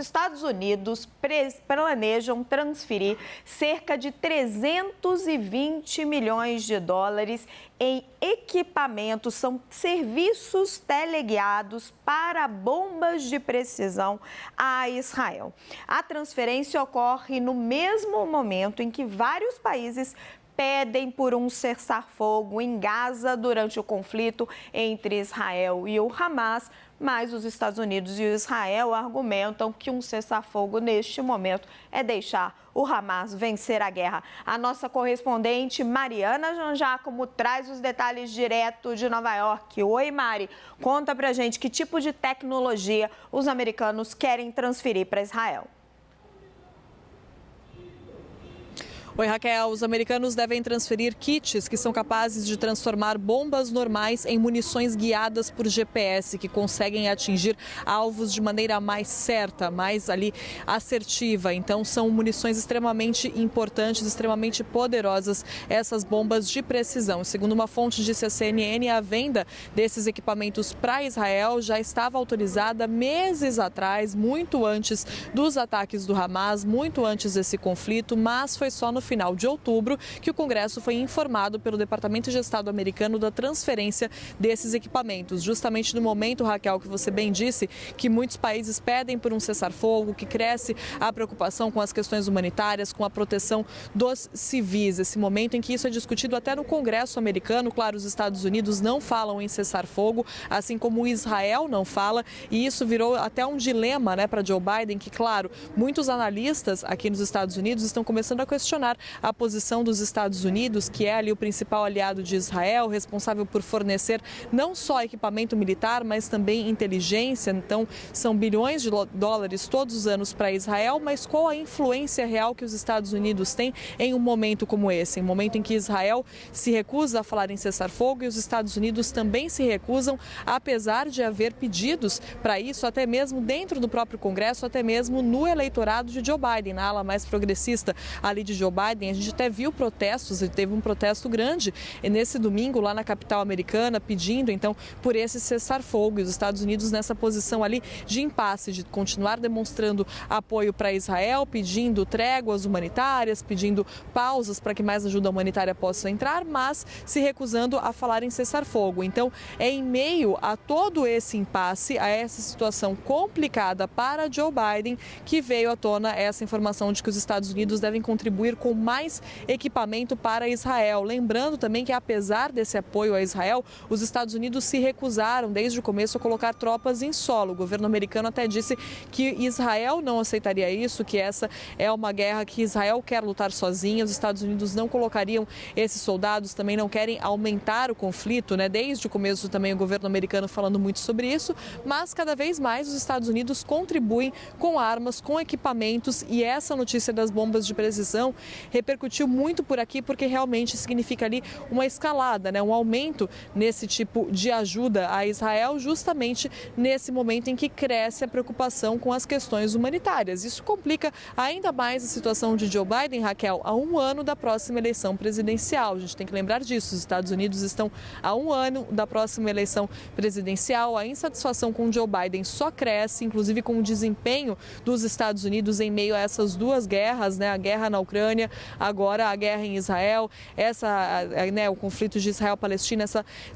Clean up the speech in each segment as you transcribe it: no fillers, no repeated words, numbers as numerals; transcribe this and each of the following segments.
Estados Unidos planejam transferir cerca de 320 milhões de dólares em equipamentos, são serviços teleguiados para bombas de precisão a Israel. A transferência ocorre no mesmo momento em que vários países pedem por um cessar-fogo em Gaza durante o conflito entre Israel e o Hamas, mas os Estados Unidos e o Israel argumentam que um cessar-fogo neste momento é deixar o Hamas vencer a guerra. A nossa correspondente Mariana Janjacomo traz os detalhes direto de Nova York. Oi, Mari, conta pra gente que tipo de tecnologia os americanos querem transferir para Israel. Oi, Raquel. Os americanos devem transferir kits que são capazes de transformar bombas normais em munições guiadas por GPS, que conseguem atingir alvos de maneira mais certa, mais ali assertiva. Então, são munições extremamente importantes, extremamente poderosas, essas bombas de precisão. Segundo uma fonte disse à CNN, a venda desses equipamentos para Israel já estava autorizada meses atrás, muito antes dos ataques do Hamas, muito antes desse conflito, mas foi só no final de outubro que o Congresso foi informado pelo Departamento de Estado americano da transferência desses equipamentos. Justamente no momento, Raquel, que você bem disse, que muitos países pedem por um cessar-fogo, que cresce a preocupação com as questões humanitárias, com a proteção dos civis. Esse momento em que isso é discutido até no Congresso americano. Claro, os Estados Unidos não falam em cessar-fogo, assim como Israel não fala, e isso virou até um dilema, para Joe Biden, que, claro, muitos analistas aqui nos Estados Unidos estão começando a questionar a posição dos Estados Unidos, que é ali o principal aliado de Israel, responsável por fornecer não só equipamento militar, mas também inteligência. Então, são bilhões de dólares todos os anos para Israel, mas qual a influência real que os Estados Unidos têm em um momento como esse? Em um momento em que Israel se recusa a falar em cessar-fogo e os Estados Unidos também se recusam, apesar de haver pedidos para isso, até mesmo dentro do próprio Congresso, até mesmo no eleitorado de Joe Biden, na ala mais progressista ali de Joe Biden. A gente até viu protestos, teve um protesto grande nesse domingo lá na capital americana, pedindo então por esse cessar-fogo, e os Estados Unidos nessa posição ali de impasse, de continuar demonstrando apoio para Israel, pedindo tréguas humanitárias, pedindo pausas para que mais ajuda humanitária possa entrar, mas se recusando a falar em cessar-fogo. Então, é em meio a todo esse impasse, a essa situação complicada para Joe Biden, que veio à tona essa informação de que os Estados Unidos devem contribuir com mais equipamento para Israel. Lembrando também que, apesar desse apoio a Israel, os Estados Unidos se recusaram desde o começo a colocar tropas em solo. O governo americano até disse que Israel não aceitaria isso, que essa é uma guerra que Israel quer lutar sozinha. Os Estados Unidos não colocariam esses soldados, também não querem aumentar o conflito, Desde o começo também o governo americano falando muito sobre isso, mas cada vez mais os Estados Unidos contribuem com armas, com equipamentos, e essa notícia das bombas de precisão repercutiu muito por aqui porque realmente significa ali uma escalada, um aumento nesse tipo de ajuda a Israel, justamente nesse momento em que cresce a preocupação com as questões humanitárias. Isso complica ainda mais a situação de Joe Biden, Raquel, a um ano da próxima eleição presidencial. A gente tem que lembrar disso, os Estados Unidos estão a um ano da próxima eleição presidencial. A insatisfação com Joe Biden só cresce, inclusive com o desempenho dos Estados Unidos em meio a essas duas guerras, a guerra na Ucrânia, agora a guerra em Israel, o conflito de Israel-Palestina,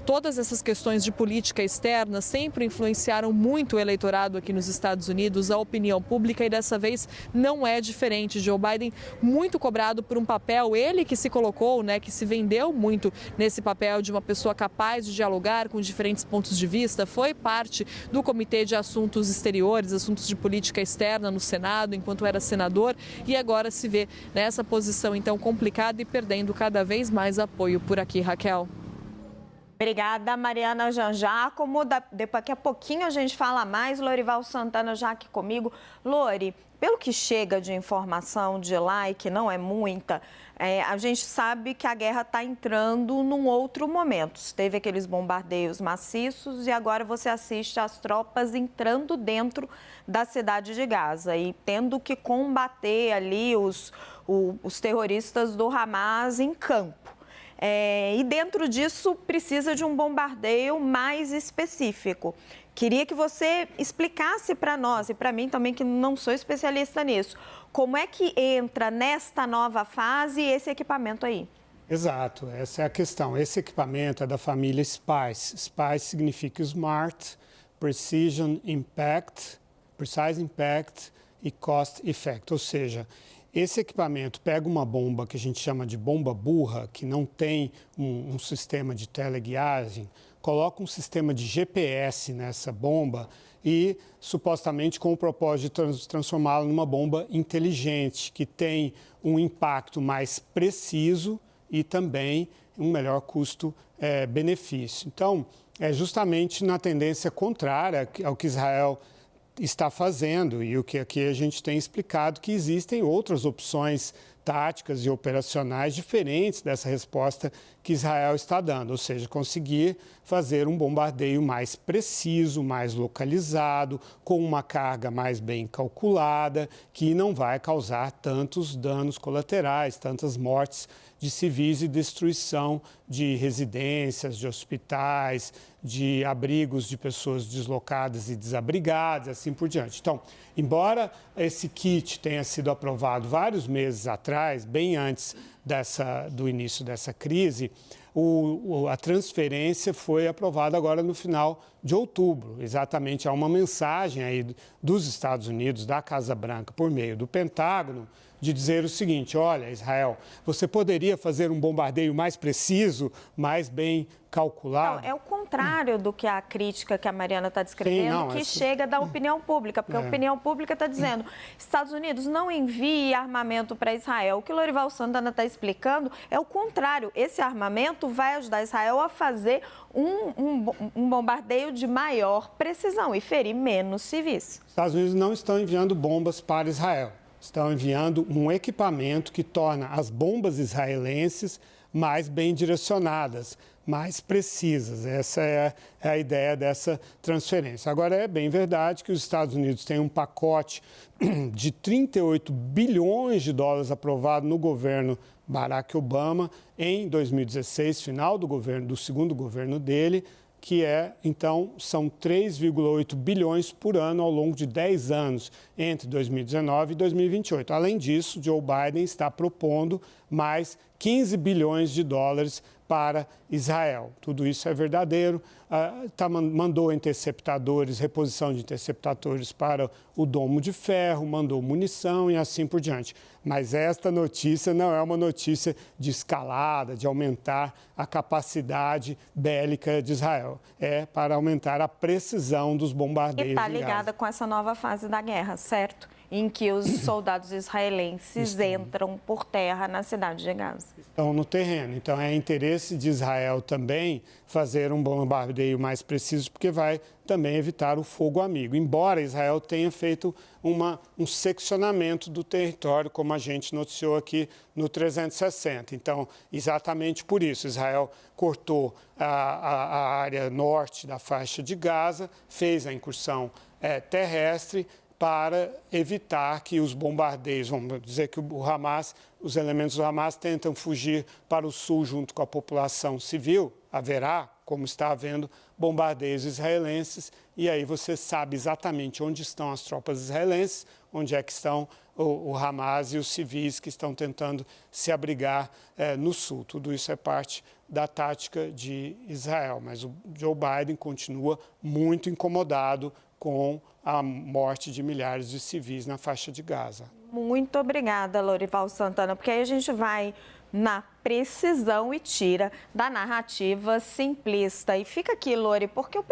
todas essas questões de política externa sempre influenciaram muito o eleitorado aqui nos Estados Unidos, a opinião pública, e dessa vez não é diferente. Joe Biden muito cobrado por um papel, ele que se colocou, que se vendeu muito nesse papel de uma pessoa capaz de dialogar com diferentes pontos de vista, foi parte do Comitê de Assuntos Exteriores, Assuntos de Política Externa no Senado, enquanto era senador, e agora se vê nessa posição então complicada e perdendo cada vez mais apoio por aqui, Raquel. Obrigada, Mariana Janjacomo. Daqui a pouquinho a gente fala mais. Lorival Santana já aqui comigo. Lori, pelo que chega de informação de lá, e que não é muita, a gente sabe que a guerra está entrando num outro momento. Teve aqueles bombardeios maciços e agora você assiste às tropas entrando dentro da cidade de Gaza e tendo que combater ali os terroristas do Hamas em campo. E dentro disso precisa de um bombardeio mais específico. Queria que você explicasse para nós e para mim também, que não sou especialista nisso, como é que entra nesta nova fase esse equipamento aí? Exato, essa é a questão. Esse equipamento é da família SPICE. SPICE significa Smart, Precise Impact e Cost Effect, ou seja, esse equipamento pega uma bomba que a gente chama de bomba burra, que não tem um sistema de teleguiagem, coloca um sistema de GPS nessa bomba e, supostamente, com o propósito de transformá-la numa bomba inteligente, que tem um impacto mais preciso e também um melhor custo-benefício. Então, é justamente na tendência contrária ao que Israel está fazendo e o que aqui a gente tem explicado, que existem outras opções táticas e operacionais diferentes dessa resposta que Israel está dando, ou seja, conseguir fazer um bombardeio mais preciso, mais localizado, com uma carga mais bem calculada, que não vai causar tantos danos colaterais, tantas mortes de civis e destruição de residências, de hospitais, de abrigos de pessoas deslocadas e desabrigadas, assim por diante. Então, embora esse kit tenha sido aprovado vários meses atrás, bem antes do início dessa crise, a transferência foi aprovada agora no final de outubro. Exatamente, há uma mensagem aí dos Estados Unidos, da Casa Branca, por meio do Pentágono, de dizer o seguinte: olha, Israel, você poderia fazer um bombardeio mais preciso, mais bem calculado? Não, é o contrário do que a crítica que a Mariana está descrevendo, que chega da opinião pública, porque a opinião pública está dizendo: Estados Unidos não envie armamento para Israel. O que o Lorival Santana está explicando é o contrário. Esse armamento vai ajudar Israel a fazer um bombardeio de maior precisão e ferir menos civis. Os Estados Unidos não estão enviando bombas para Israel. Estão enviando um equipamento que torna as bombas israelenses mais bem direcionadas, mais precisas. Essa é a ideia dessa transferência. Agora, é bem verdade que os Estados Unidos têm um pacote de 38 bilhões de dólares aprovado no governo Barack Obama em 2016, final do segundo governo dele, que são 3,8 bilhões por ano ao longo de 10 anos, entre 2019 e 2028. Além disso, Joe Biden está propondo mais 15 bilhões de dólares para Israel. Tudo isso é verdadeiro. Mandou interceptadores, reposição de interceptadores para o Domo de Ferro, mandou munição e assim por diante. Mas esta notícia não é uma notícia de escalada, de aumentar a capacidade bélica de Israel. É para aumentar a precisão dos bombardeios. E está ligada com essa nova fase da guerra, certo? Em que os soldados israelenses entram por terra na cidade de Gaza. Estão no terreno. Então, é interesse de Israel também fazer um bombardeio mais preciso, porque vai também evitar o fogo amigo. Embora Israel tenha feito um seccionamento do território, como a gente noticiou aqui no 360. Então, exatamente por isso, Israel cortou a área norte da faixa de Gaza, fez a incursão terrestre, para evitar que os bombardeios, vamos dizer que os elementos do Hamas tentam fugir para o sul junto com a população civil, haverá, como está havendo, bombardeios israelenses, e aí você sabe exatamente onde estão as tropas israelenses, onde é que estão o Hamas e os civis que estão tentando se abrigar no sul. Tudo isso é parte da tática de Israel, mas o Joe Biden continua muito incomodado com a morte de milhares de civis na faixa de Gaza. Muito obrigada, Lorival Santana, porque aí a gente vai na precisão e tira da narrativa simplista. E fica aqui, Lori, porque o